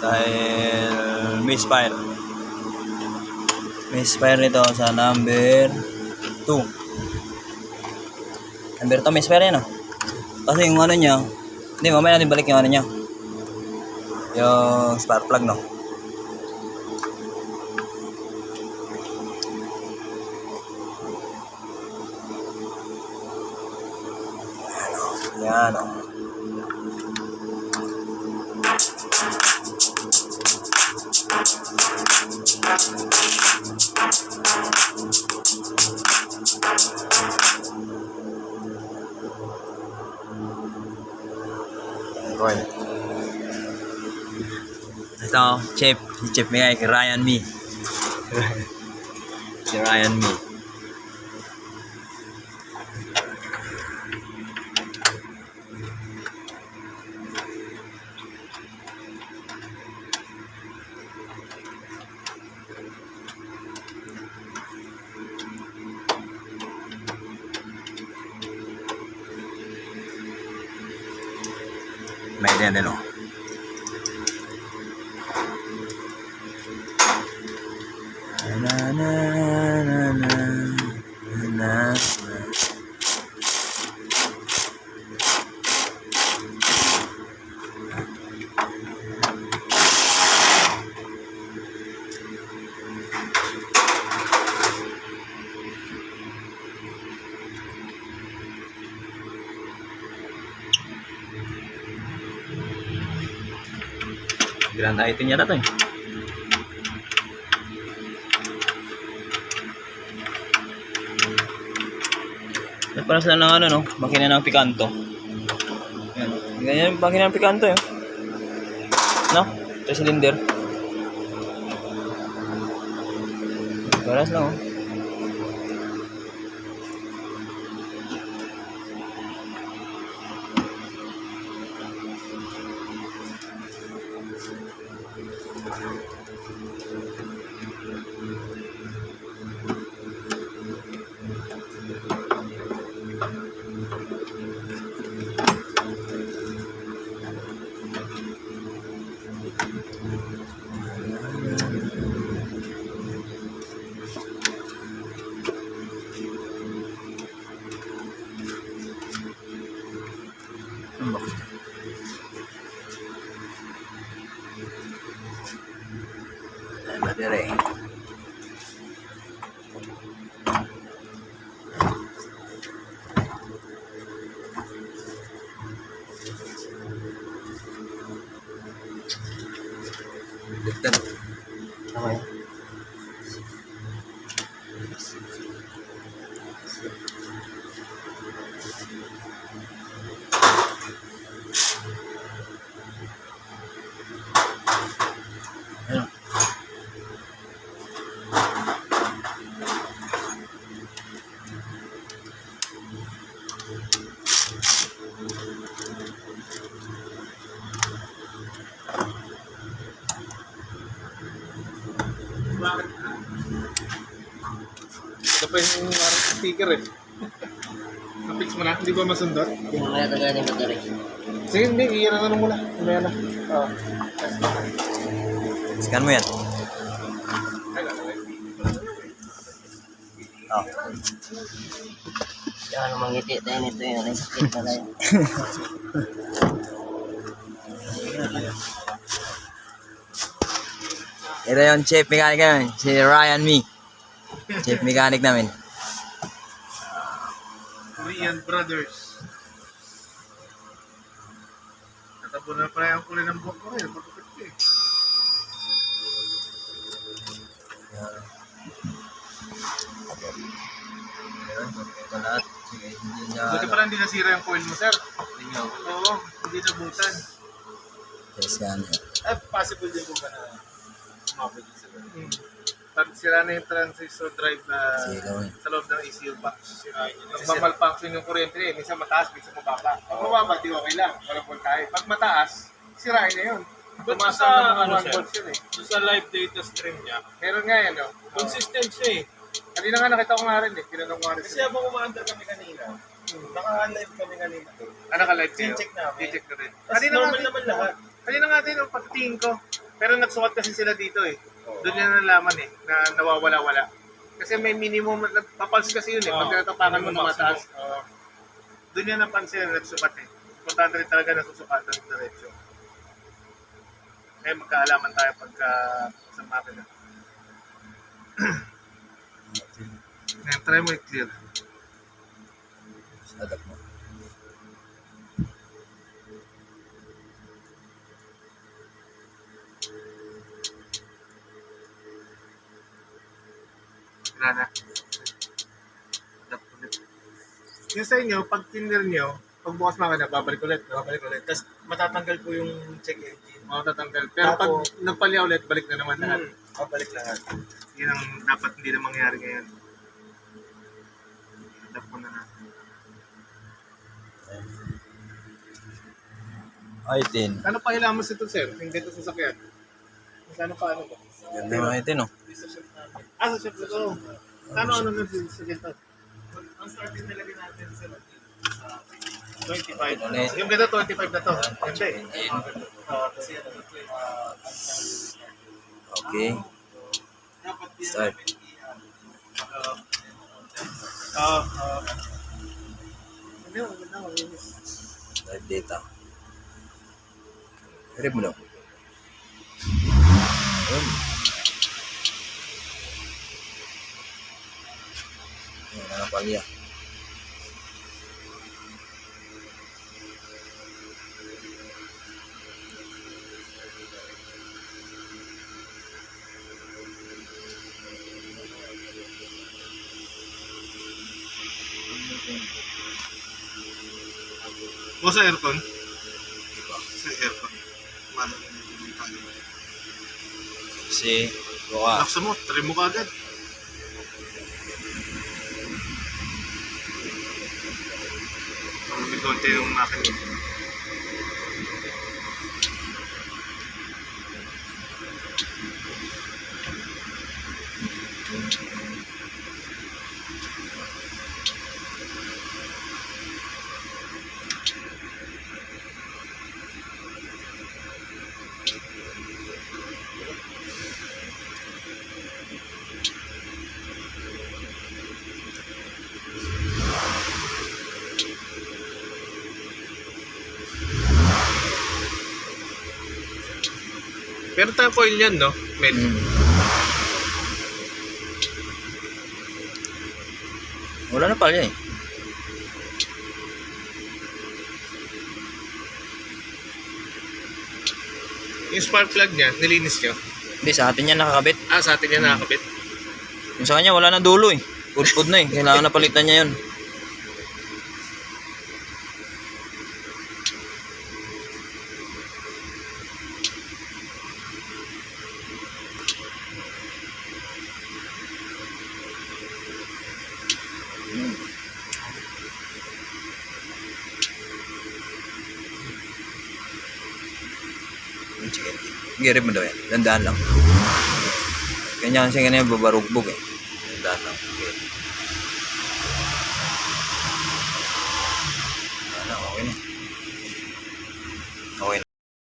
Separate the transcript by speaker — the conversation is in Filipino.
Speaker 1: Dahil misfire. Misfire nito sa number 2. Number 2 misfire yan, no? Kasi yung ano niya, hindi, mamaya natin balik yung ano niya. Yung spark plug, no? Yan, no? Coil. Ito, Chip. Si Chip Miguel, si Ryan Me. Si Ryan Me. May din din, oh. Na na na na na. Bilang tayo ito niya na ito, eh. Ito pala sila ng ano, no? Makina ng Picanto. Yan. Ganyan yung makina ng Picanto, eh. No? 3 cylinder. Paras lang, oh. Battery. Diktat. Okay.
Speaker 2: Ito pa yung sticker, eh. Na-fix mo na, hindi ba masundot?
Speaker 3: Hindi mo kaya tagalan yung battery.
Speaker 2: Sige, hindi, iyan na muna. Mamaya na. Oo.
Speaker 1: Scan mo yan. Oh.
Speaker 3: Yan, mangiti tayo nito yun. Ay, sakit na tayo.
Speaker 1: Ito yung Chip Mechanic namin. Si Ryan Me. Chip Mechanic namin.
Speaker 2: Korean Brothers. Natabo na pala yung kulay ng buhok ko rin. Pagkakit ko, eh.
Speaker 1: Ito lahat. Sige, hindi niya.
Speaker 2: Buti pala hindi nasira yung coil mo, sir. Oo, hindi nabutan.
Speaker 1: Scan yun.
Speaker 2: Possible din po ba na sumabot yung sir? Pag sira na yung transistor drive na sa loob ng ECU box. Magmamalfunction yung kuryente, eh. Minsan mataas, minsan mababa. Pag mababa, di okay lang. Walang voltahe. Pag mataas, sirain na yun. Tumaas na mga 1 volts yun, eh.
Speaker 4: Sa live data stream niya,
Speaker 2: Meron nga yan, no?
Speaker 4: consistent siya eh.
Speaker 2: Kanina nga nakita ko nga rin, eh. Tinanong ko nga rin.
Speaker 4: Kasi habang umaandar kami kanina, naka-live kami kanina.
Speaker 2: Naka-live kayo?
Speaker 4: Check namin.
Speaker 2: I-check na rin.
Speaker 4: Tapos normal naman lahat.
Speaker 2: Kanina nga din, yung pagtingin ko, Pero nagsukat kasi sila dito eh. Doon nila nalaman eh, na nawawala-wala. Kasi may minimum, papals kasi yun eh, pag natapakan mo na mataas. Doon niya napansin na nagsukat eh. Importante rin talaga na susukatan ng diretsyo. Kaya magkaalaman tayo pagka sa makina. Ngayon, try mo i-clear.
Speaker 1: Sadap mo.
Speaker 2: Wala na. Adapt ulit. Yung sa inyo, pag clear nyo, pag bukas makina, babalik ulit.
Speaker 4: Babalik ulit. Tapos matatanggal po yung check engine.
Speaker 2: Matatanggal. Pero pag nagpalya ulit, balik na naman lahat.
Speaker 4: Babalik lahat.
Speaker 2: Yun ang dapat hindi na mangyari ngayon. Adapt mo na natin.
Speaker 1: Ay, tin.
Speaker 2: Ano pa hilamos ito, sir? Yung dito sa sakyan? Ano pa ano ba?
Speaker 1: Ganda naman ito, no?
Speaker 2: Sa shop na ito. Ano na sa dito?
Speaker 4: Ang starting nilagay natin sa
Speaker 2: 25. Yung ganda 25 na to. Hindi.
Speaker 4: kasi
Speaker 1: Okay. Start. Live data. Rip mo daw. Ayun. Ayan, nakapalya.
Speaker 2: O sa aircon? Sa aircon. Mano
Speaker 1: Kasi, buka.
Speaker 2: laksa mo, try mo ka agad. May konti yung makina. Meron tayong coil yan, no? Med.
Speaker 1: Wala na pala eh.
Speaker 2: Yung spark plug niya, nilinis nyo.
Speaker 1: Hindi, sa atin yan nakakabit.
Speaker 2: Sa atin yan nakakabit.
Speaker 1: Yung sa kanya, wala na dulo eh. Pudpud na eh. Kailangan na palitan niya yun. Girip mo daw yan. Dandaan lang. Ganyan kasi ganyan babarugbog eh. Dandaan lang. Okay.